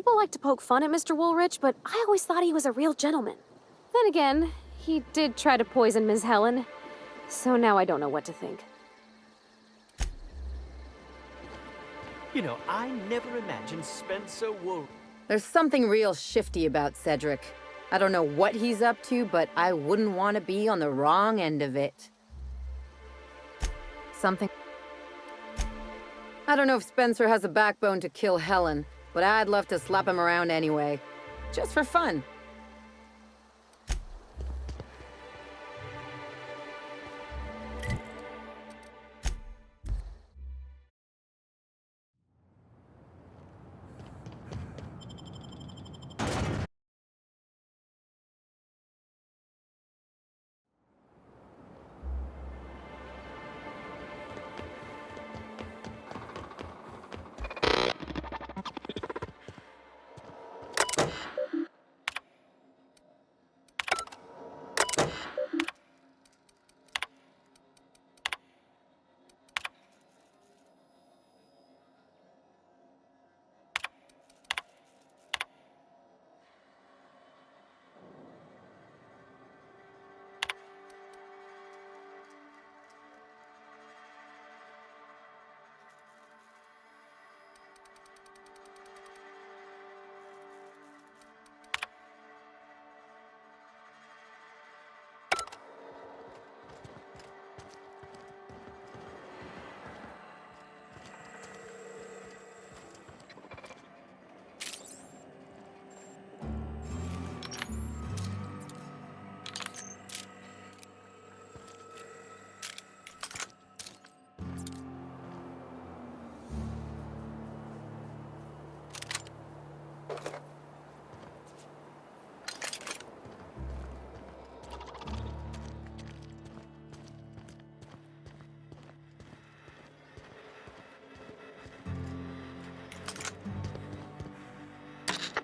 People like to poke fun at Mr. Woolrich, but I always thought he was a real gentleman. Then again, he did try to poison Ms. Helen, so now I don't know what to think. You know, I never imagined Spencer Woolrich. There's something real shifty about Cedric. I don't know what he's up to, but I wouldn't want to be on the wrong end of it. I don't know if Spencer has a backbone to kill Helen, but I'd love to slap him around anyway. Just for fun.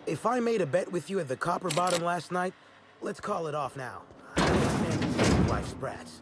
If I made a bet with you at the Copper Bottom last night, let's call it off now. I can't stand life's brats.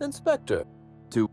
Inspector, to...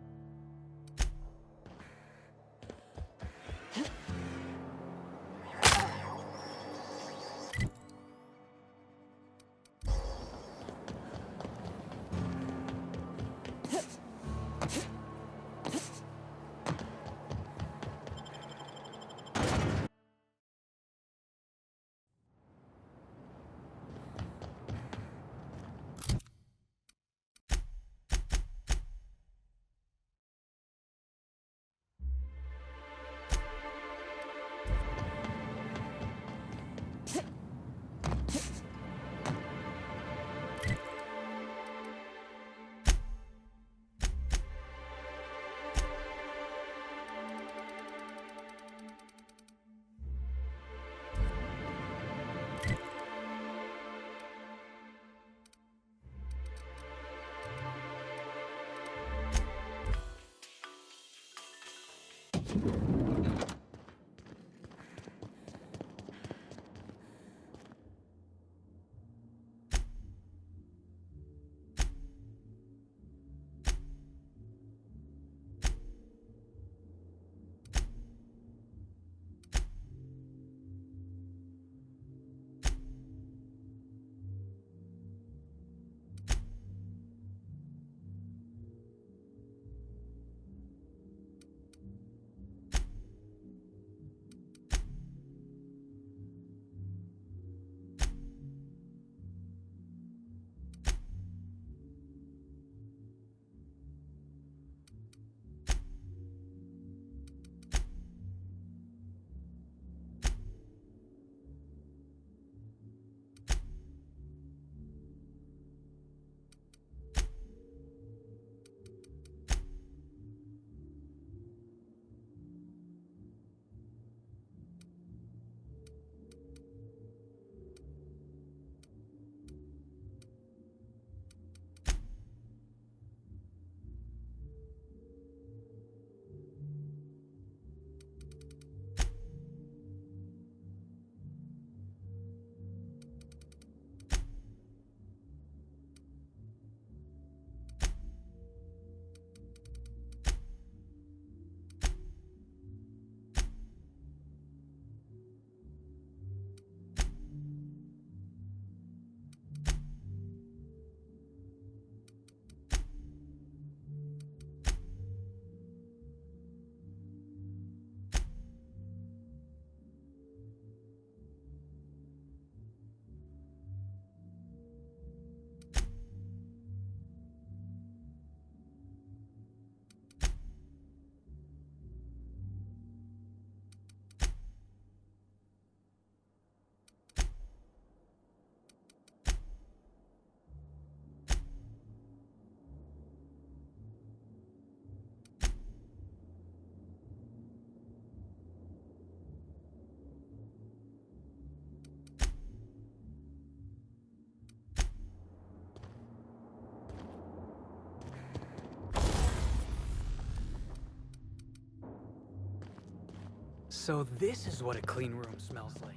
So this is what a clean room smells like.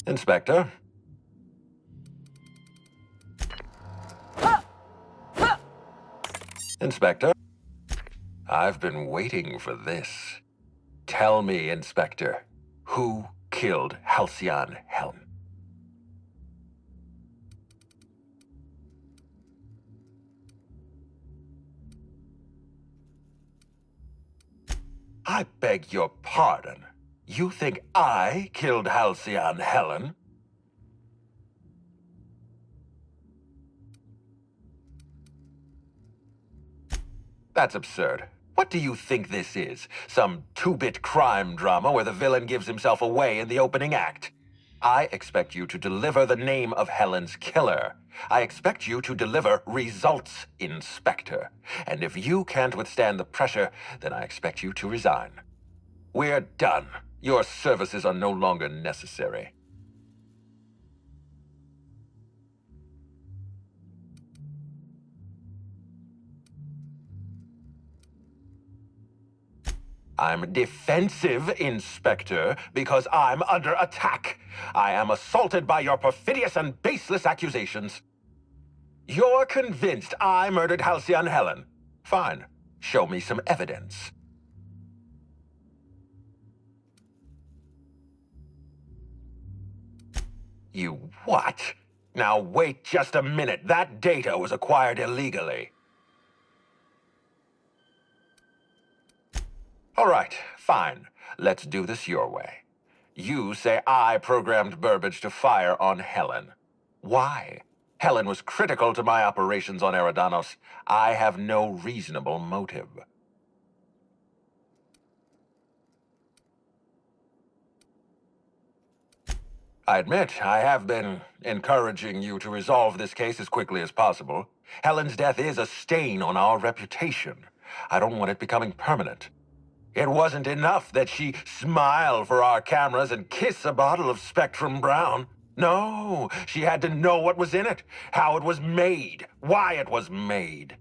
Inspector? Inspector? I've been waiting for this. Tell me, Inspector, who killed Halcyon Helen? I beg your pardon. You think I killed Halcyon Helen? That's absurd. What do you think this is? Some two-bit crime drama where the villain gives himself away in the opening act? I expect you to deliver the name of Helen's killer. I expect you to deliver results, Inspector. And if you can't withstand the pressure, then I expect you to resign. We're done. Your services are no longer necessary. I'm defensive, Inspector, because I'm under attack. I am assaulted by your perfidious and baseless accusations. You're convinced I murdered Halcyon Helen. Fine. Show me some evidence. You what? Now wait just a minute. That data was acquired illegally. All right, fine. Let's do this your way. You say I programmed Burbage to fire on Helen. Why? Helen was critical to my operations on Eridanos. I have no reasonable motive. I admit, I have been encouraging you to resolve this case as quickly as possible. Helen's death is a stain on our reputation. I don't want it becoming permanent. It wasn't enough that she smile for our cameras and kiss a bottle of Spectrum Brown. No, she had to know what was in it, how it was made, why it was made.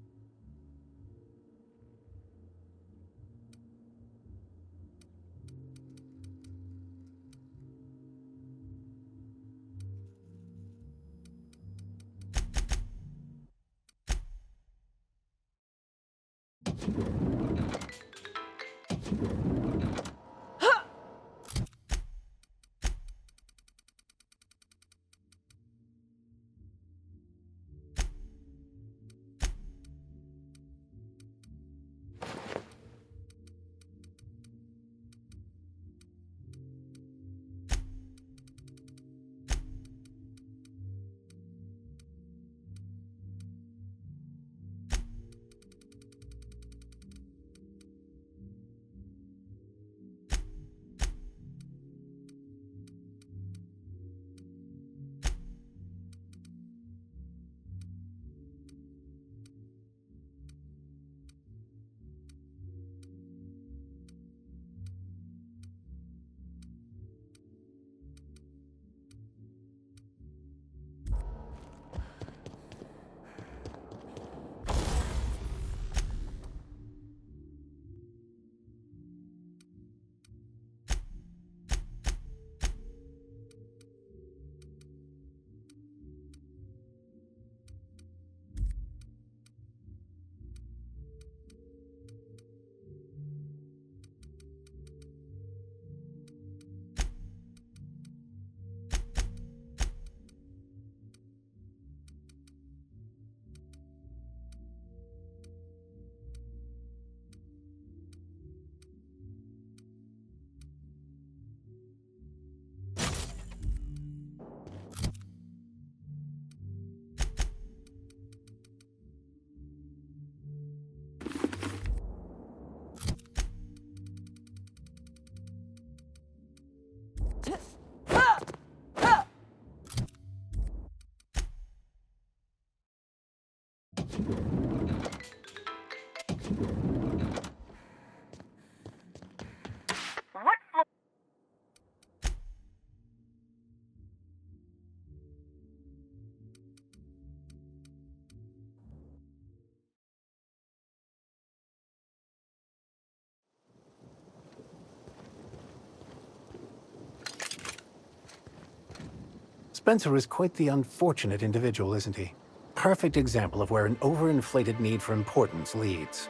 Spencer is quite the unfortunate individual, isn't he? Perfect example of where an overinflated need for importance leads.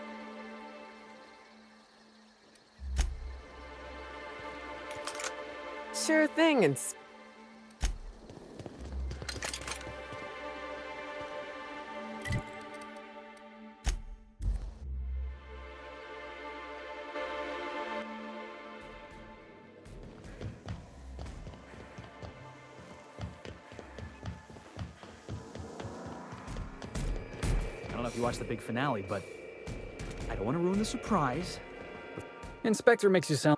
Sure thing, and I don't know if you watched the big finale, but I don't want to ruin the surprise. Inspector makes you sound...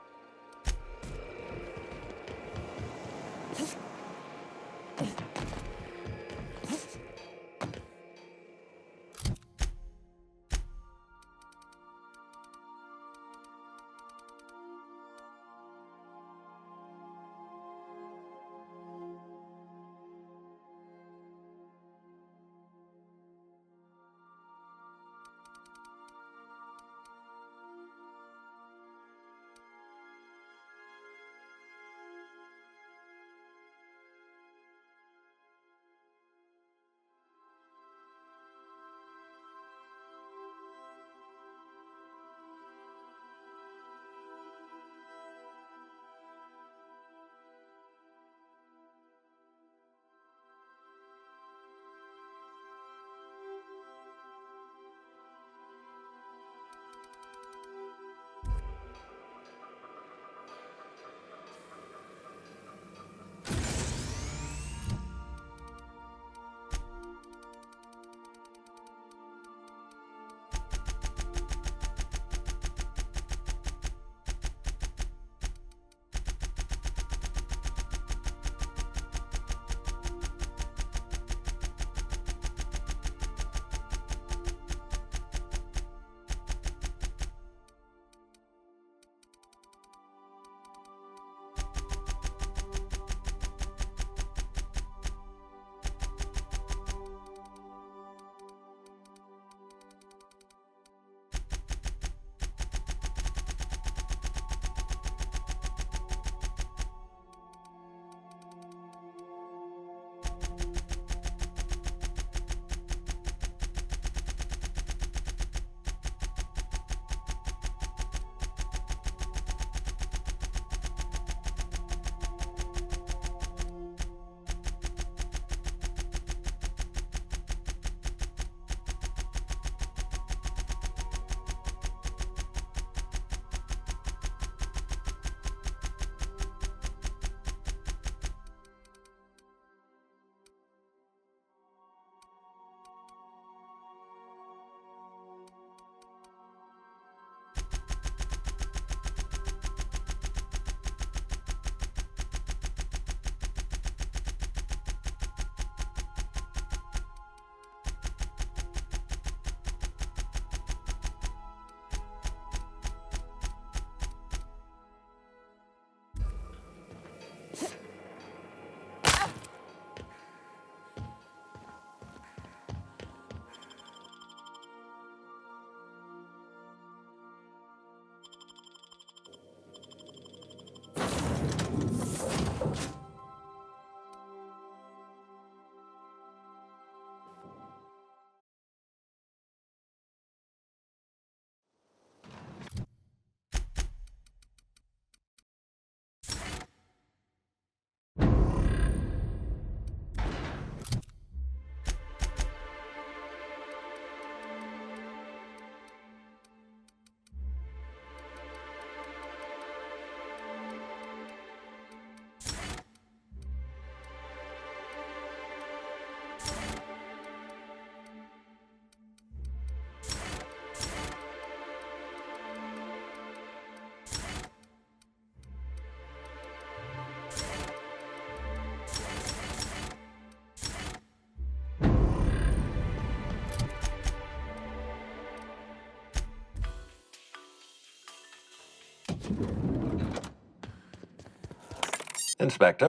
Inspector,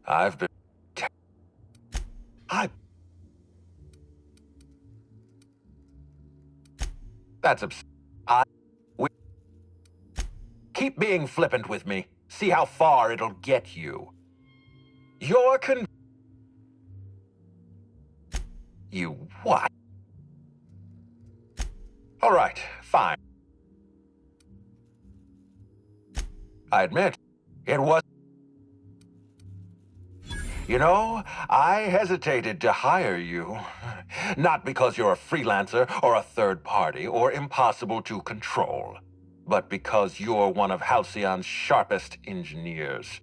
I've been... I... That's absurd. Keep being flippant with me. See how far it'll get you. You're You what? All right, fine. I admit, it was... You know, I hesitated to hire you. Not because you're a freelancer or a third party or impossible to control, but because you're one of Halcyon's sharpest engineers.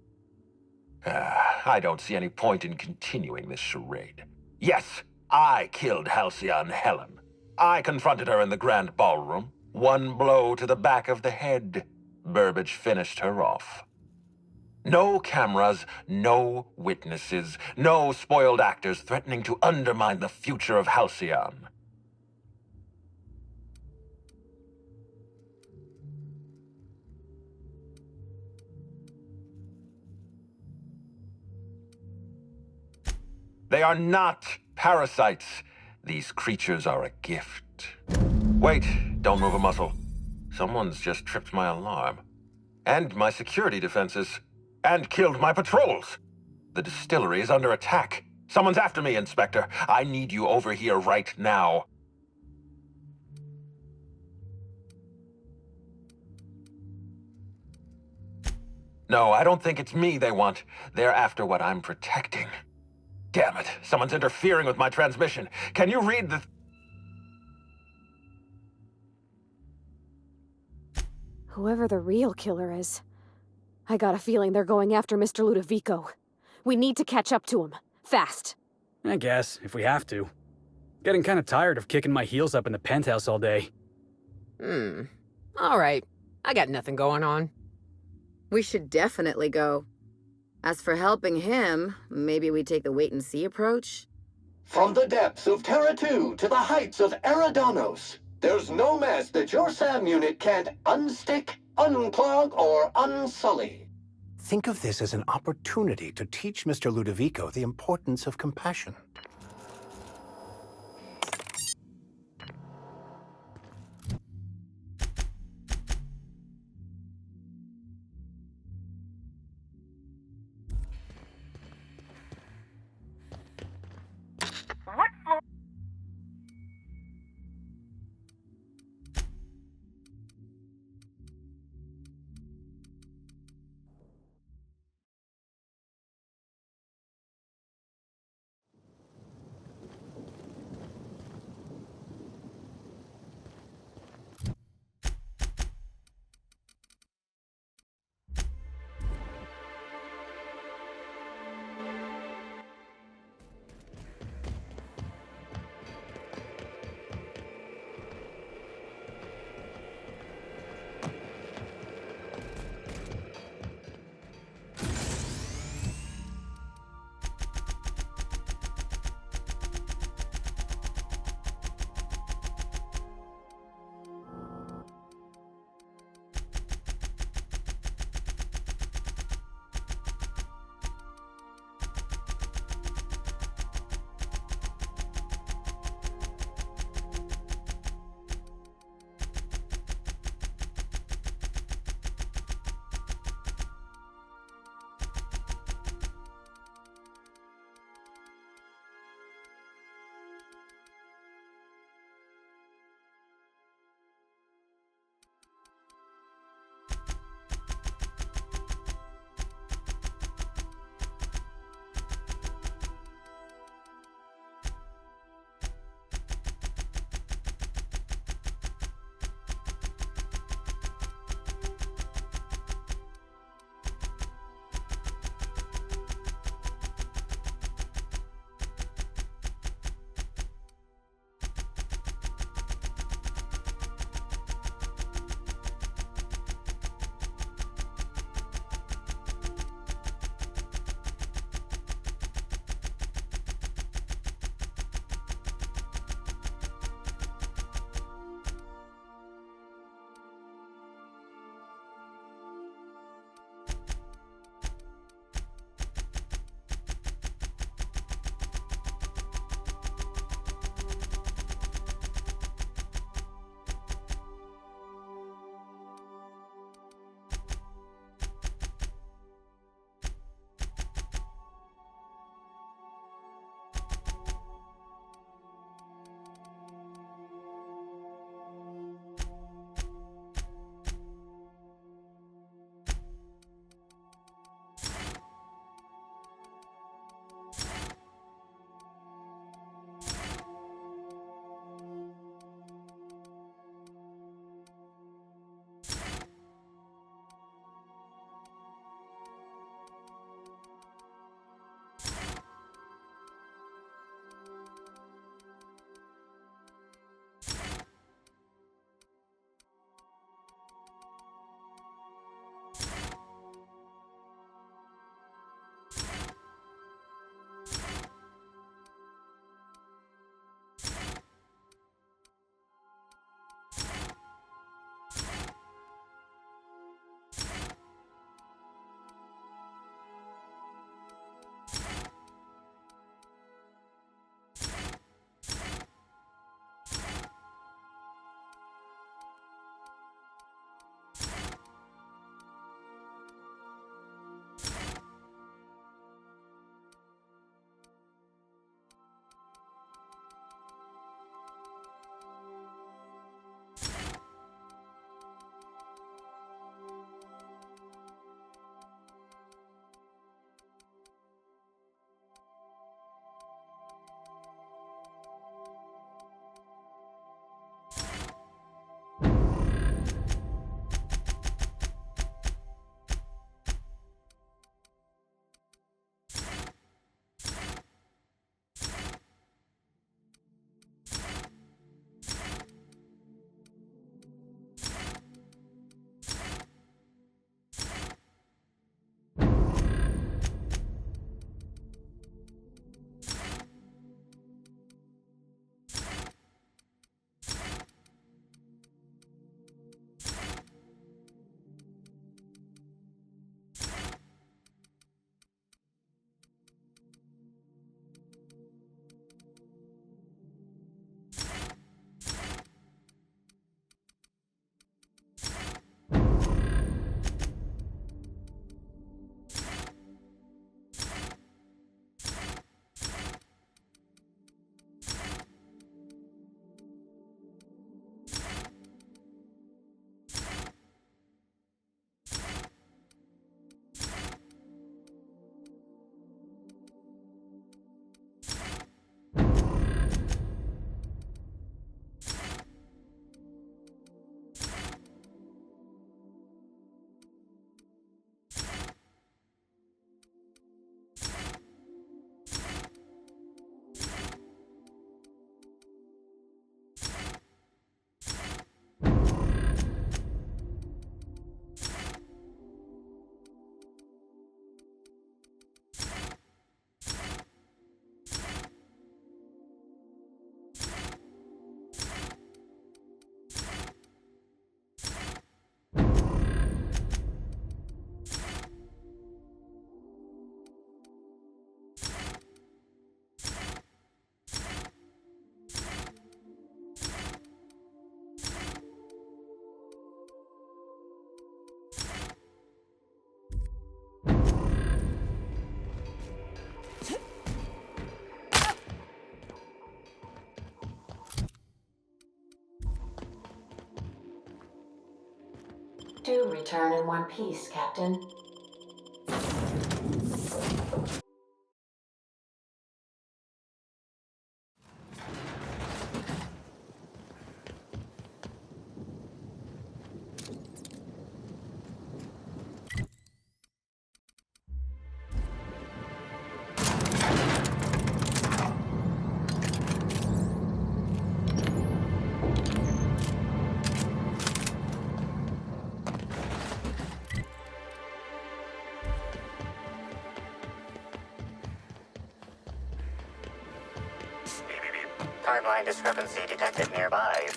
I don't see any point in continuing this charade. Yes, I killed Halcyon Helen. I confronted her in the grand ballroom. One blow to the back of the head. Burbage finished her off. No cameras, no witnesses, no spoiled actors threatening to undermine the future of Halcyon. They are not parasites. These creatures are a gift. Wait, don't move a muscle. Someone's just tripped my alarm. And my security defenses. And killed my patrols. The distillery is under attack. Someone's after me, Inspector. I need you over here right now. No, I don't think it's me they want. They're after what I'm protecting. Damn it, someone's interfering with my transmission. Can you read the... Whoever the real killer is, I got a feeling they're going after Mr. Ludovico. We need to catch up to him. Fast. I guess, if we have to. Getting kind of tired of kicking my heels up in the penthouse all day. All right. I got nothing going on. We should definitely go. As for helping him, maybe we take the wait-and-see approach? From the depths of Terra 2 to the heights of Eridanos, there's no mess that your SAM unit can't unstick, unclog, or unsully. Think of this as an opportunity to teach Mr. Ludovico the importance of compassion. you return in one piece, Captain. Timeline discrepancy detected nearby.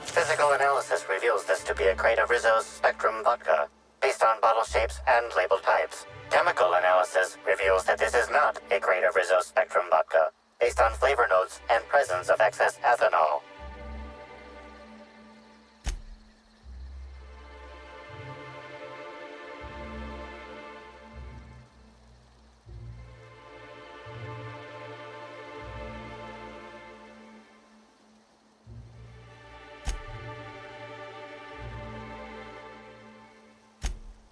Physical analysis reveals this to be a crate of Rizzo's Spectrum vodka, based on bottle shapes and label types. Chemical analysis reveals that this is not a crate of Rizzo's Spectrum vodka, based on flavor notes and presence of excess ethanol.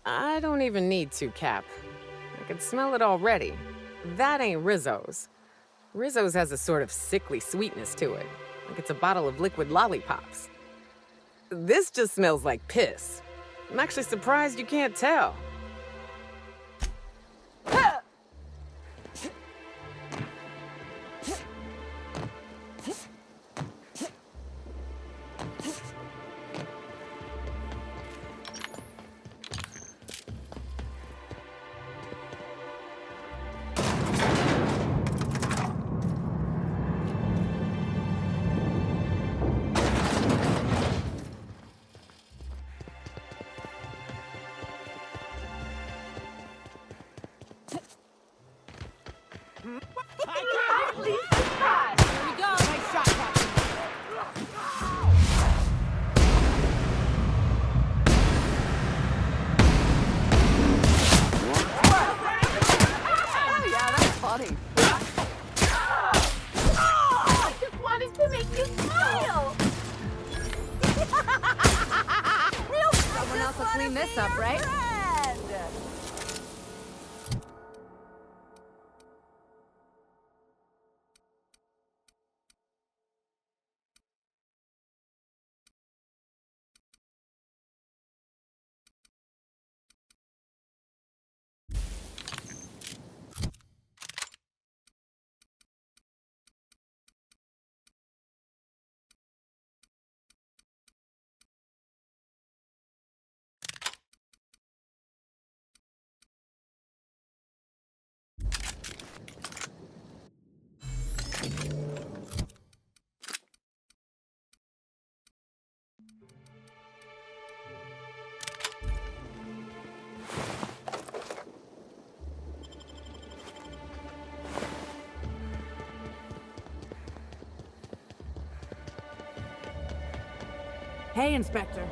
I don't even need to, Cap. I can smell it already. That ain't Rizzo's. Rizzo's has a sort of sickly sweetness to it, like it's a bottle of liquid lollipops. This just smells like piss. I'm actually surprised you can't tell. This up, right? Hey, Inspector.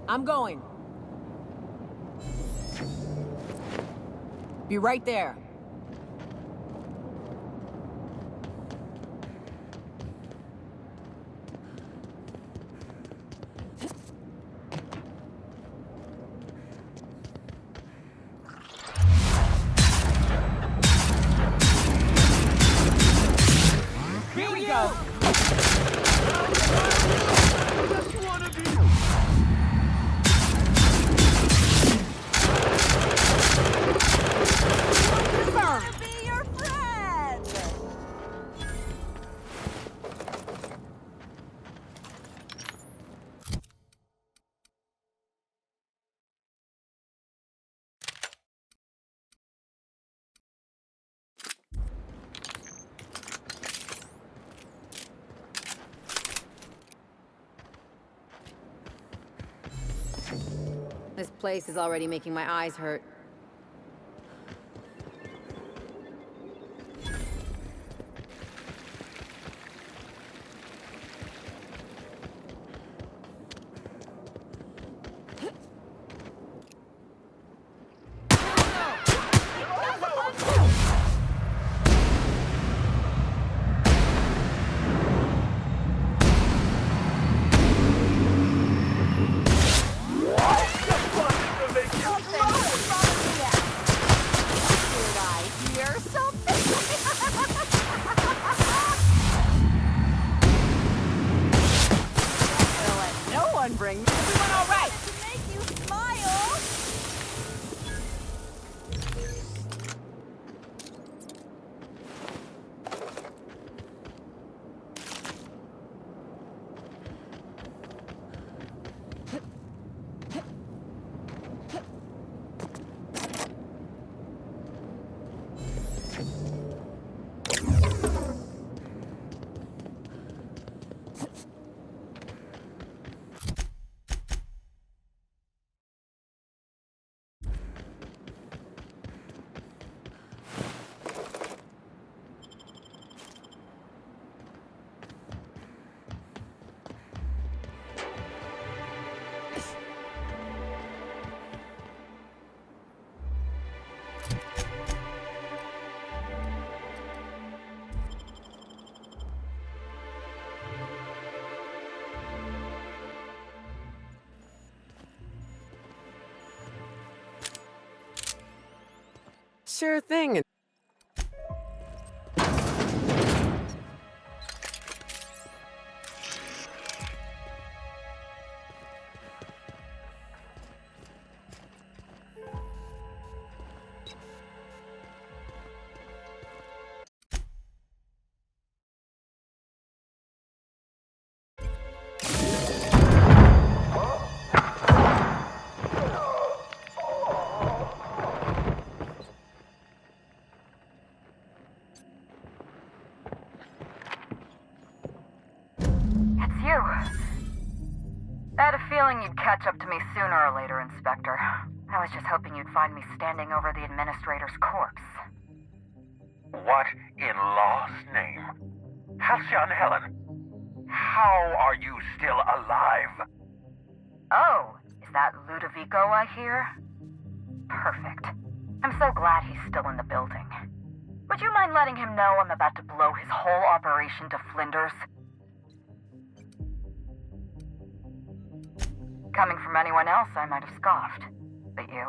I'm going. Be right there. This place is already making my eyes hurt. Sure thing. You'd catch up to me sooner or later, Inspector. I was just hoping you'd find me standing over the administrator's corpse. What in law's name? Halcyon Helen, how are you still alive? Oh, is that Ludovico I hear? Perfect. I'm so glad he's still in the building. Would you mind letting him know I'm about to blow his whole operation to flinders? Coming from anyone else, I might have scoffed. But you?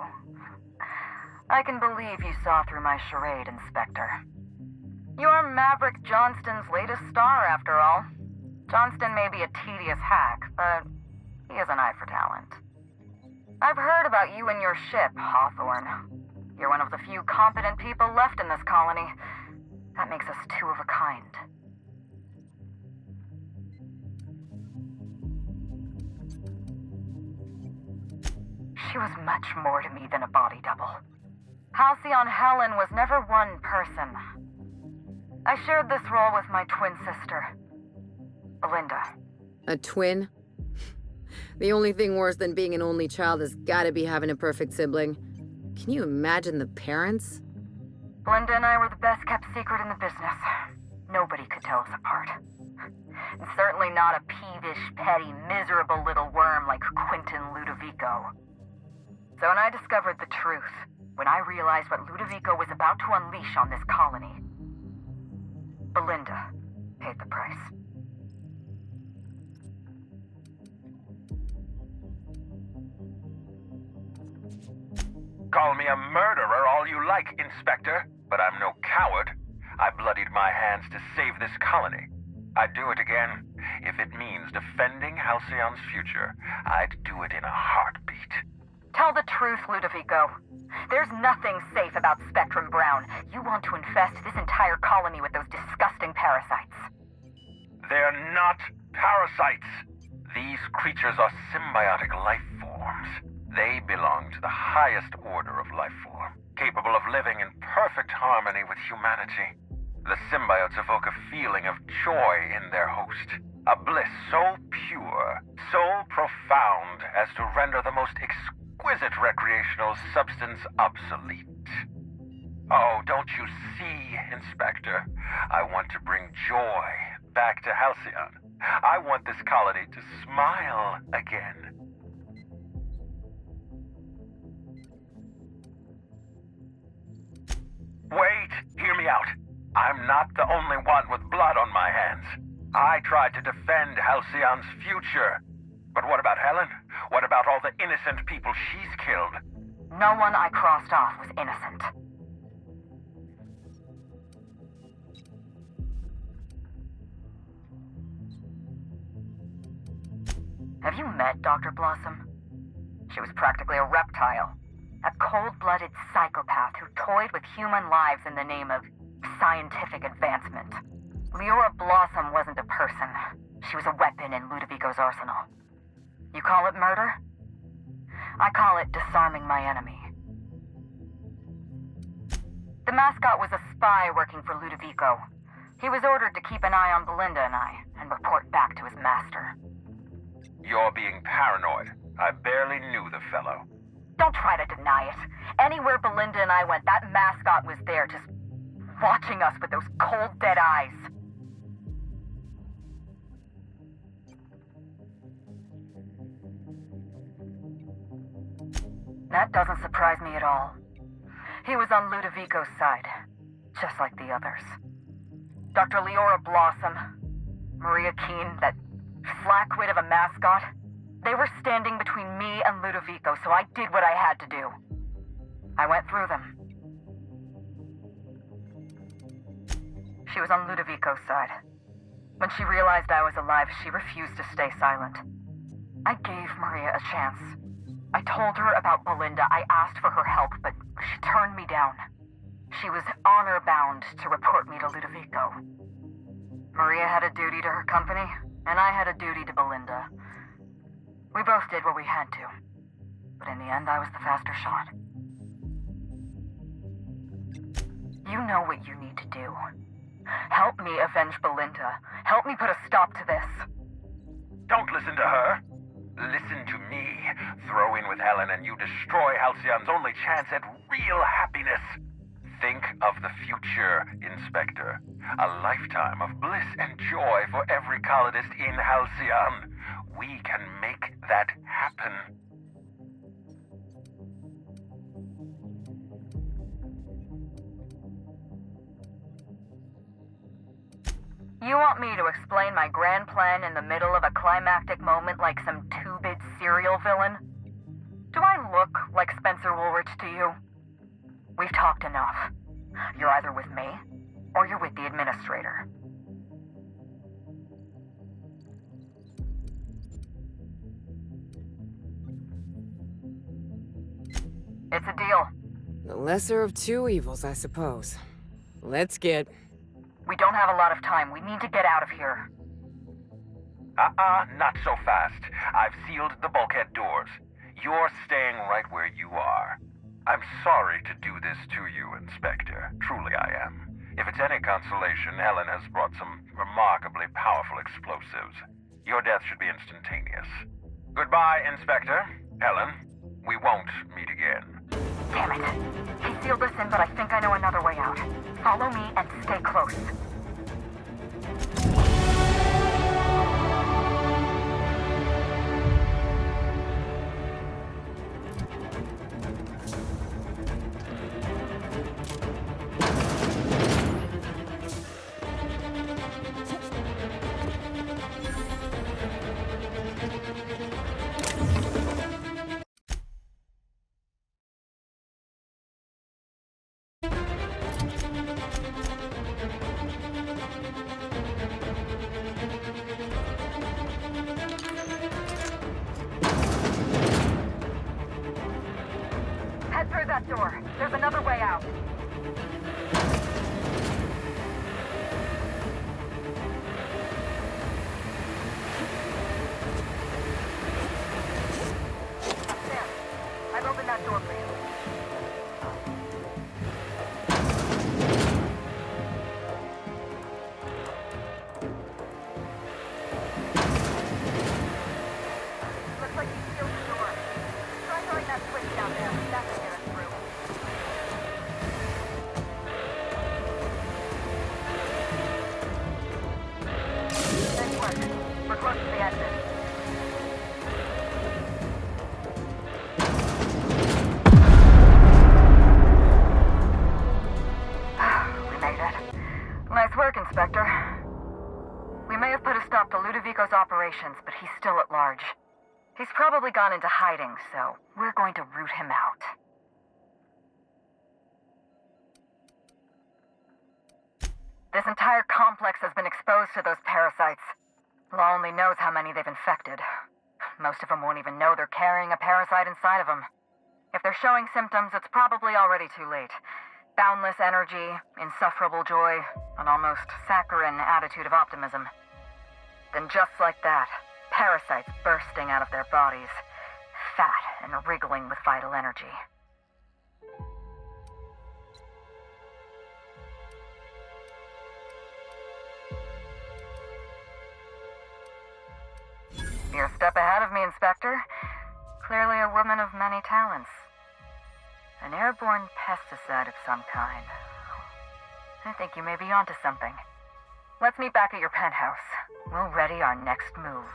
I can believe you saw through my charade, Inspector. You're Maverick Johnston's latest star, after all. Johnston may be a tedious hack, but he has an eye for talent. I've heard about you and your ship, Hawthorne. You're one of the few competent people left in this colony. That makes us two of a kind. She was much more to me than a body double. Halcyon Helen was never one person. I shared this role with my twin sister, Belinda. A twin? The only thing worse than being an only child has gotta be having a perfect sibling. Can you imagine the parents? Belinda and I were the best kept secret in the business. Nobody could tell us apart. And certainly not a peevish, petty, miserable little worm like Quentin Ludovico. So when I discovered the truth, when I realized what Ludovico was about to unleash on this colony, Belinda paid the price. Call me a murderer all you like, Inspector, but I'm no coward. I bloodied my hands to save this colony. I'd do it again. If it means defending Halcyon's future, I'd do it in a heartbeat. Tell the truth, Ludovico. There's nothing safe about Spectrum Brown. You want to infest this entire colony with those disgusting parasites. They're not parasites. These creatures are symbiotic life forms. They belong to the highest order of life form, capable of living in perfect harmony with humanity. The symbiotes evoke a feeling of joy in their host, a bliss so pure, so profound as to render the most exquisite exquisite recreational substance obsolete. Oh, don't you see, Inspector? I want to bring joy back to Halcyon. I want this colony to smile again. Wait, hear me out. I'm not the only one with blood on my hands. I tried to defend Halcyon's future. But what about Helen? What about all the innocent people she's killed? No one I crossed off was innocent. Have you met Dr. Blossom? She was practically a reptile. A cold-blooded psychopath who toyed with human lives in the name of scientific advancement. Leora Blossom wasn't a person. She was a weapon in Ludovico's arsenal. You call it murder? I call it disarming my enemy. The mascot was a spy working for Ludovico. He was ordered to keep an eye on Belinda and I, and report back to his master. You're being paranoid. I barely knew the fellow. Don't try to deny it. Anywhere Belinda and I went, that mascot was there, just watching us with those cold, dead eyes. That doesn't surprise me at all. He was on Ludovico's side, just like the others. Dr. Leora Blossom, Maria Keene, that flackwit of a mascot, they were standing between me and Ludovico, so I did what I had to do. I went through them. She was on Ludovico's side. When she realized I was alive, she refused to stay silent. I gave Maria a chance. I told her about Belinda. I asked for her help, but she turned me down. She was honor-bound to report me to Ludovico. Maria had a duty to her company, and I had a duty to Belinda. We both did what we had to. But in the end, I was the faster shot. You know what you need to do. Help me avenge Belinda. Help me put a stop to this. Don't listen to her. Listen to me. Throw in with Helen and you destroy Halcyon's only chance at real happiness. Think of the future, Inspector. A lifetime of bliss and joy for every colonist in Halcyon. We can make that happen. You want me to explain my grand plan in the middle of a climactic moment like some two-bit serial villain? Do I look like Spencer Woolrich to you? We've talked enough. You're either with me, or you're with the Administrator. It's a deal. The lesser of two evils, I suppose. Let's get... We don't have a lot of time. We need to get out of here. Not so fast. I've sealed the bulkhead doors. You're staying right where you are. I'm sorry to do this to you, Inspector. Truly I am. If it's any consolation, Helen has brought some remarkably powerful explosives. Your death should be instantaneous. Goodbye, Inspector. Helen, we won't meet again. Damn it. He sealed us in, but I think I know another way out. Follow me and stay close. Head through that door. There's another way out. Sam, I've opened that door for you. Looks like you sealed the door. Try throwing that switch That could get us through. Nice work. We're close to the exit. We made it. Nice work, Inspector. We may have put a stop to Ludovico's operations, but he's still at large. He's probably gone into hiding, so we're going to root him out. This entire complex has been exposed to those parasites. Law only knows how many they've infected. Most of them won't even know they're carrying a parasite inside of them. If they're showing symptoms, it's probably already too late. Boundless energy, insufferable joy, an almost saccharine attitude of optimism. Then just like that, parasites bursting out of their bodies, fat and wriggling with vital energy. You're a step ahead of me, Inspector. Clearly a woman of many talents. An airborne pesticide of some kind. I think you may be onto something. Let's meet back at your penthouse. We'll ready our next move.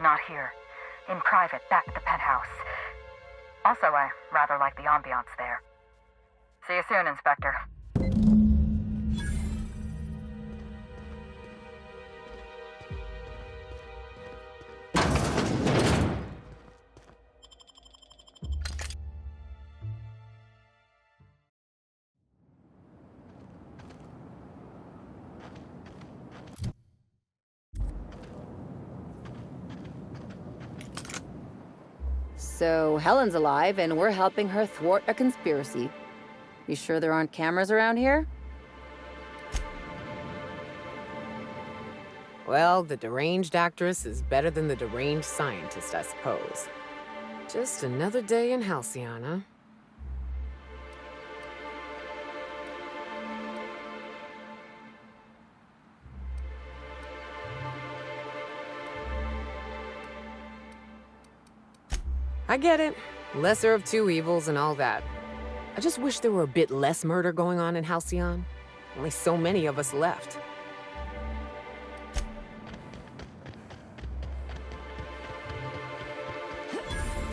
Not here. In private, back at the penthouse. Also, I rather like the ambiance there. See you soon, Inspector. So Helen's alive, and we're helping her thwart a conspiracy. You sure there aren't cameras around here? Well, the deranged actress is better than the deranged scientist, I suppose. Just another day in Halcyon, huh? I get it. Lesser of two evils and all that. I just wish there were a bit less murder going on in Halcyon. Only so many of us left.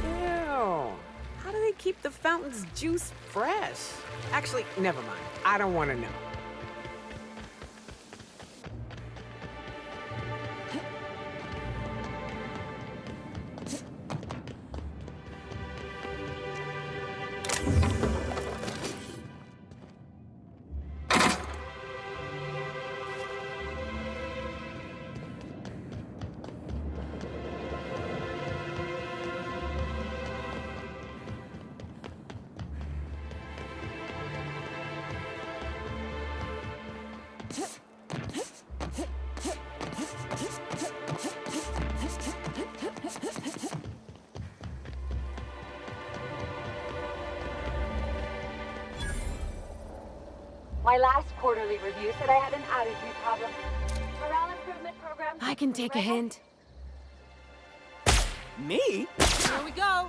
Ew. How do they keep the fountain's juice fresh? Actually, never mind. I don't want to know. My last quarterly review said I had an attitude problem. Morale improvement program. I can take a hint. Me? Here we go.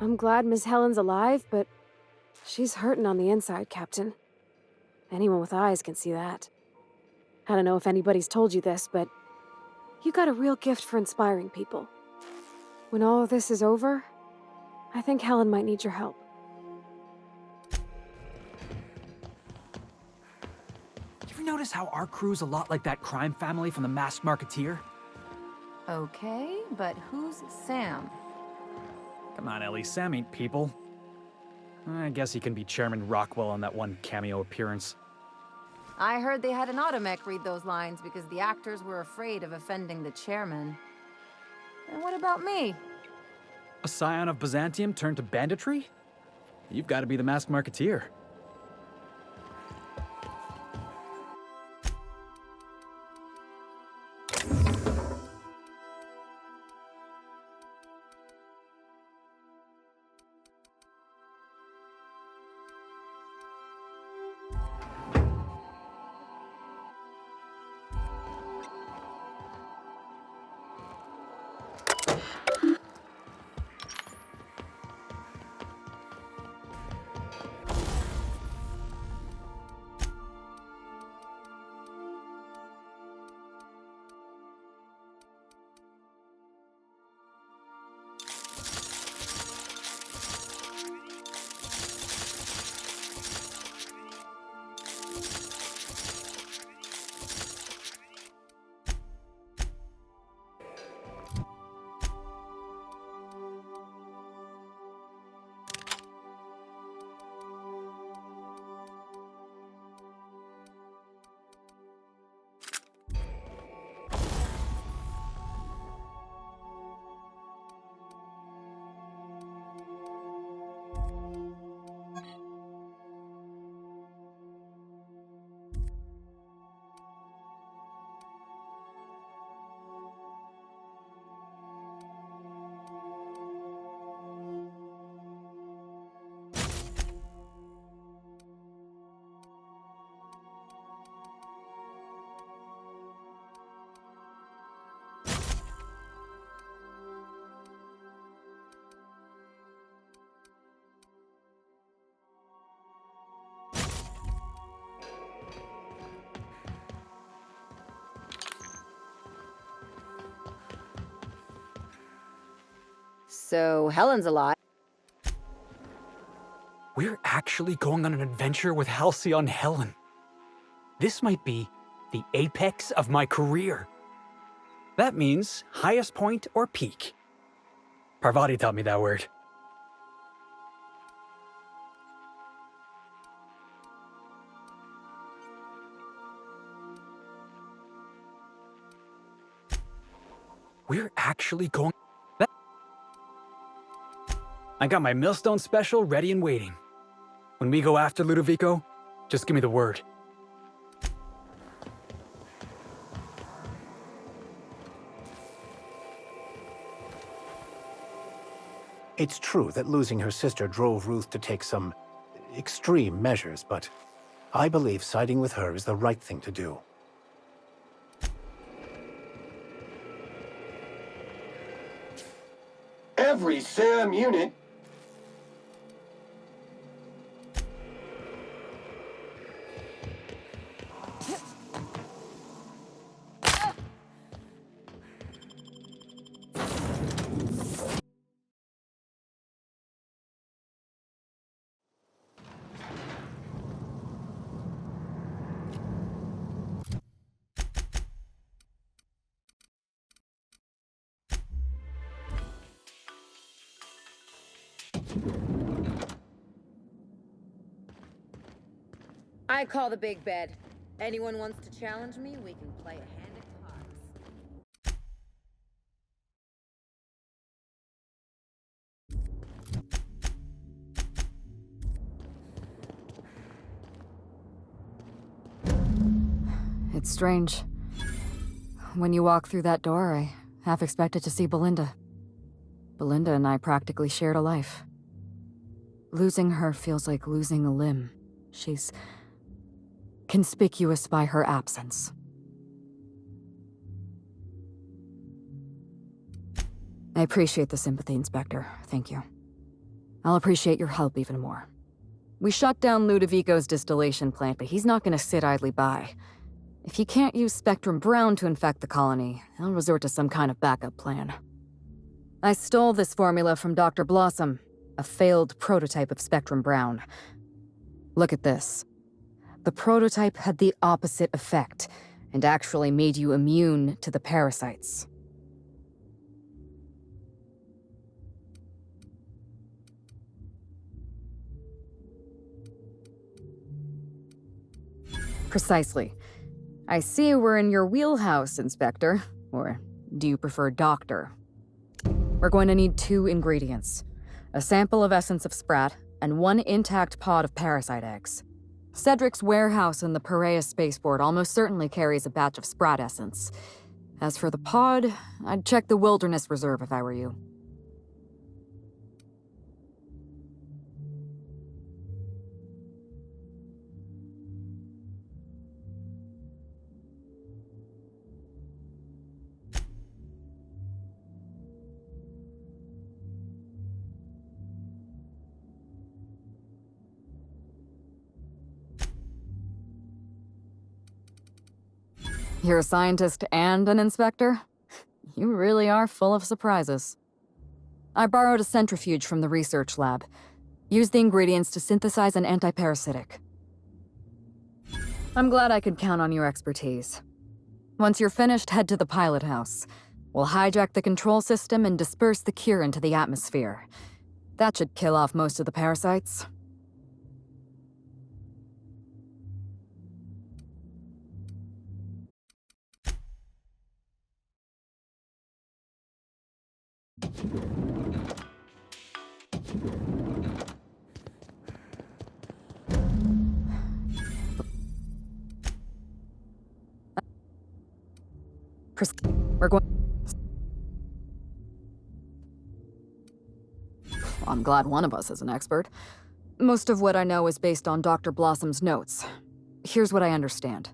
I'm glad Miss Helen's alive, but she's hurting on the inside, Captain. Anyone with eyes can see that. I don't know if anybody's told you this, but you got a real gift for inspiring people. When all of this is over, I think Helen might need your help. You ever notice how our crew's a lot like that crime family from The Masked Marketeer? Okay, but who's Sam? Come on, Ellie, Sam ain't people. I guess he can be Chairman Rockwell on that one cameo appearance. I heard they had an automech read those lines because the actors were afraid of offending the chairman. And what about me? A scion of Byzantium turned to banditry? You've got to be the Masked Marketeer. So, Helen's alive. We're actually going on an adventure with Halcyon Helen. This might be the apex of my career. That means highest point or peak. Parvati taught me that word. We're actually going... I got my Millstone special ready and waiting. When we go after Ludovico, just give me the word. It's true that losing her sister drove Ruth to take some extreme measures, but I believe siding with her is the right thing to do. Every SAM unit. I call the big bed. Anyone wants to challenge me, we can play a hand at cards. It's strange. When you walk through that door, I half expected to see Belinda. Belinda and I practically shared a life. Losing her feels like losing a limb. She's conspicuous by her absence. I appreciate the sympathy, Inspector. Thank you. I'll appreciate your help even more. We shut down Ludovico's distillation plant, but he's not gonna sit idly by. If he can't use Spectrum Brown to infect the colony, he'll resort to some kind of backup plan. I stole this formula from Dr. Blossom, a failed prototype of Spectrum Brown. Look at this. The prototype had the opposite effect, and actually made you immune to the parasites. Precisely. I see we're in your wheelhouse, Inspector. Or do you prefer Doctor? We're going to need 2 ingredients. A sample of essence of Sprat, and 1 intact pod of parasite eggs. Cedric's warehouse in the Perea spaceport almost certainly carries a batch of Sprat essence. As for the pod, I'd check the Wilderness Reserve if I were you. You're a scientist and an inspector? You really are full of surprises. I borrowed a centrifuge from the research lab. Used the ingredients to synthesize an antiparasitic. I'm glad I could count on your expertise. Once you're finished, head to the pilot house. We'll hijack the control system and disperse the cure into the atmosphere. That should kill off most of the parasites. We're going... I'm glad one of us is an expert. Most of what I know is based on Dr. Blossom's notes. Here's what I understand.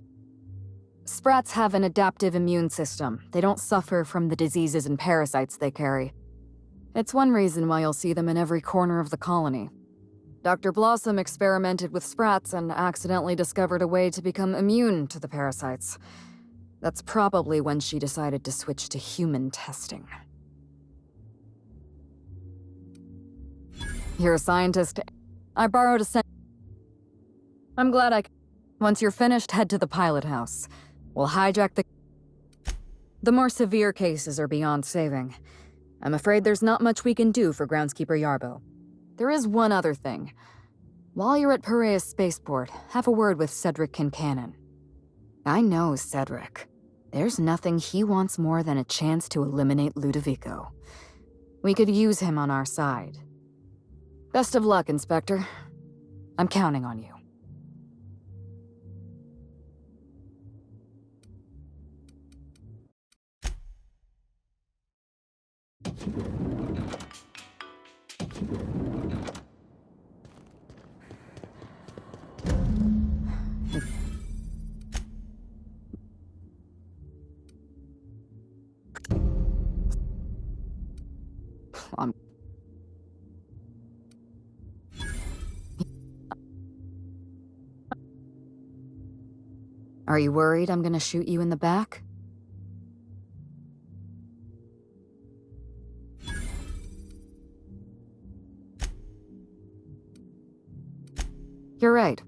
Sprats have an adaptive immune system. They don't suffer from the diseases and parasites they carry. It's one reason why you'll see them in every corner of the colony. Dr. Blossom experimented with Sprats and accidentally discovered a way to become immune to the parasites. That's probably when she decided to switch to human testing. You're a scientist. I borrowed a I'm glad I... Once you're finished, head to the pilot house. We'll hijack the more severe cases are beyond saving. I'm afraid there's not much we can do for Groundskeeper Yarbo. There is one other thing. While you're at Perea Spaceport, have a word with Cedric Kincannon. I know Cedric. There's nothing he wants more than a chance to eliminate Ludovico. We could use him on our side. Best of luck, Inspector. I'm counting on you. Are you worried I'm gonna shoot you in the back? You're right.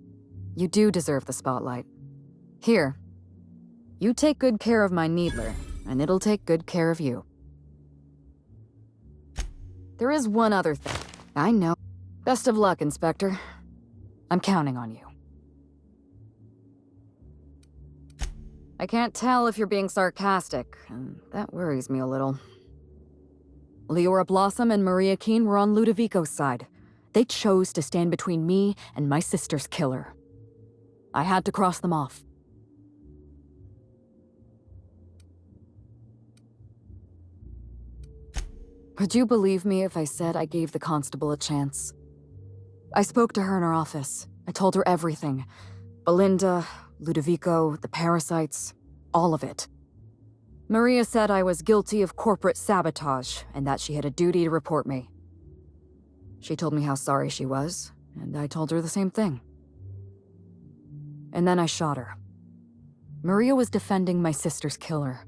You do deserve the spotlight. Here. You take good care of my Needler, and it'll take good care of you. There is one other thing. I know. Best of luck, Inspector. I'm counting on you. I can't tell if you're being sarcastic, and that worries me a little. Leora Blossom and Maria Keene were on Ludovico's side. They chose to stand between me and my sister's killer. I had to cross them off. Would you believe me if I said I gave the constable a chance? I spoke to her in her office. I told her everything. Belinda, Ludovico, the parasites, all of it. Maria said I was guilty of corporate sabotage and that she had a duty to report me. She told me how sorry she was, and I told her the same thing. And then I shot her. Maria was defending my sister's killer.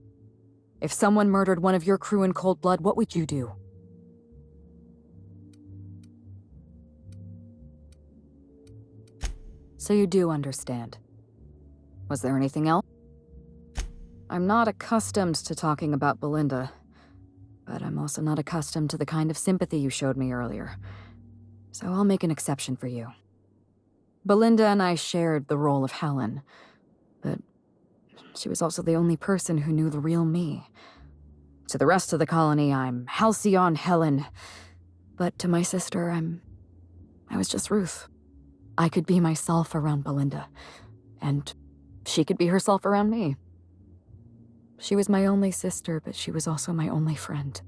If someone murdered one of your crew in cold blood, what would you do? So you do understand. Was there anything else? I'm not accustomed to talking about Belinda, but I'm also not accustomed to the kind of sympathy you showed me earlier. So I'll make an exception for you. Belinda and I shared the role of Helen, but she was also the only person who knew the real me. To the rest of the colony, I'm Halcyon Helen, but to my sister, I was just Ruth. I could be myself around Belinda, and she could be herself around me. She was my only sister, but she was also my only friend.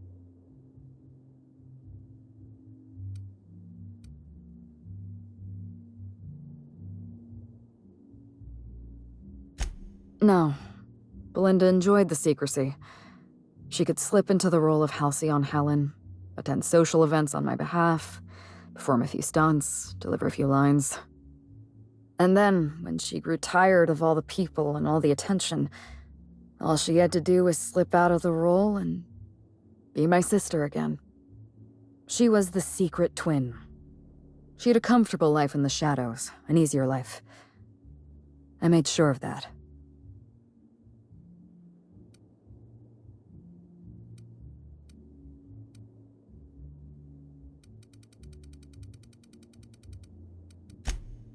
No, Belinda enjoyed the secrecy. She could slip into the role of Halcyon Helen, attend social events on my behalf, perform a few stunts, deliver a few lines. And then, when she grew tired of all the people and all the attention, all she had to do was slip out of the role and be my sister again. She was the secret twin. She had a comfortable life in the shadows, an easier life. I made sure of that.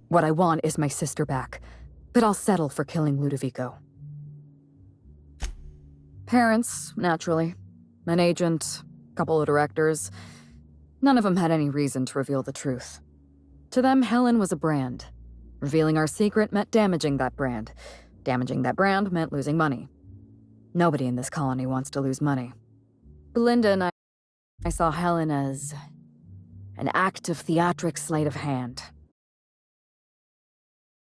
What I want is my sister back, but I'll settle for killing Ludovico. Parents, naturally. An agent, a couple of directors. None of them had any reason to reveal the truth. To them, Helen was a brand. Revealing our secret meant damaging that brand. Damaging that brand meant losing money. Nobody in this colony wants to lose money. Belinda and I saw Helen as an act of theatric sleight of hand.